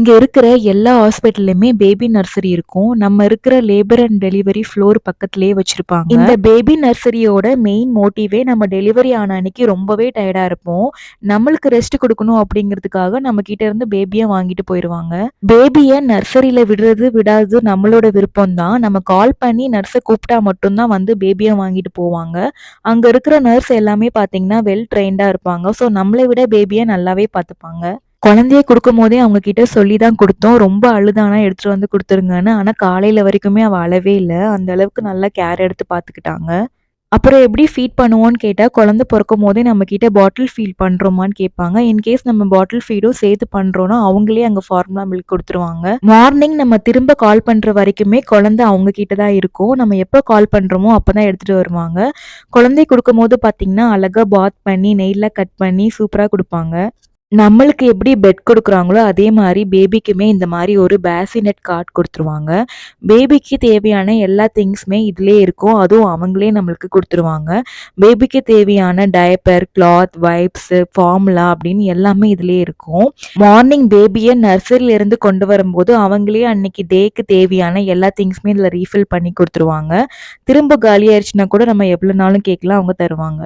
இங்க இருக்கிற எல்லா ஹாஸ்பிட்டல்லயுமே பேபி நர்சரி இருக்கும். நம்ம இருக்கிற லேபர் அண்ட் டெலிவரி ஃப்ளோர் பக்கத்திலேயே வச்சிருப்பாங்க. இந்த பேபி நர்சரியோட மெயின் மோட்டிவே நம்ம டெலிவரி ஆன அன்னைக்கு ரொம்பவே டயர்டா இருப்போம். நம்மளுக்கு ரெஸ்ட் குடுக்கணும் அப்படிங்கிறதுக்காக நம்ம கிட்ட இருந்து பேபிய வாங்கிட்டு போயிருவாங்க. பேபிய நர்சரியில விடுறது, விடாதது நம்மளோட விருப்பம் தான். நம்ம கால் பண்ணி நர்ஸ கூப்பிட்டா மட்டும் தான் வந்து பேபிய வாங்கிட்டு போவாங்க. அங்க இருக்கிற நர்ஸ் எல்லாமே பார்த்தீங்கன்னா, வெல் ட்ரெயின்டா இருப்பாங்க. ஸோ நம்மள விட பேபிய நல்லாவே பார்த்துப்பாங்க. குழந்தைய குடுக்கும்போதே அவங்க கிட்ட சொல்லி தான் குடுத்தோம். ரொம்ப அழுதானா எடுத்துட்டு வந்து குடுத்துருங்கன்னு. ஆனா காலையில வரைக்குமே அவ அழவே இல்ல. அந்த அளவுக்கு நல்லா கேர் எடுத்து பார்த்துக்கிட்டாங்க. அப்புறம் எப்படி ஃபீட் பண்ணுவோன்னு கேட்டா, குழந்தை பொறக்கும்போதே நம்ம கிட்ட பாட்டில் ஃபீட் பண்றோமான்னு கேட்பாங்க. இன்கேஸ் நம்ம பாட்டில் ஃபீடும் சேர்த்து பண்றோம்னா, அவங்களே அங்க ஃபார்முலா மில்க் குடுத்துருவாங்க. மார்னிங் நம்ம திரும்ப கால் பண்ற வரைக்குமே குழந்தை அவங்க கிட்ட தான் இருக்கும். நம்ம எப்போ கால் பண்றோமோ அப்பதான் எடுத்துட்டு வருவாங்க. குழந்தைய குடுக்கும்போது பார்த்தீங்கன்னா, அழகா பாத் பண்ணி, நெயில்லாம் கட் பண்ணி சூப்பரா குடுப்பாங்க. நம்மளுக்கு எப்படி பெட் குடுக்குறாங்களோ, அதே மாரி பேபிக்குமே இந்த மாரி ஒரு பேசினெட் கார்ட் குடுத்துருவாங்க. பேபிக்கு தேவையான எல்லா திங்ஸுமே இதுலயே இருக்கும். அதுவும் அவங்களே நம்மளுக்கு குடுத்துருவாங்க. பேபிக்கு தேவையான டயப்பர், கிளாத், வைப்ஸு, ஃபார்முலா அப்படின்னு எல்லாமே இதுலயே இருக்கும். மார்னிங் பேபிய நர்சரில இருந்து கொண்டு வரும்போது, அவங்களே அன்னைக்கு டேக்கு தேவையான எல்லா திங்ஸுமே இதுல ரீஃபில் பண்ணி குடுத்துருவாங்க. திரும்ப காலியாயிருச்சுனா கூட நம்ம எவ்வளோ நாளும் கேட்கலாம், அவங்க தருவாங்க.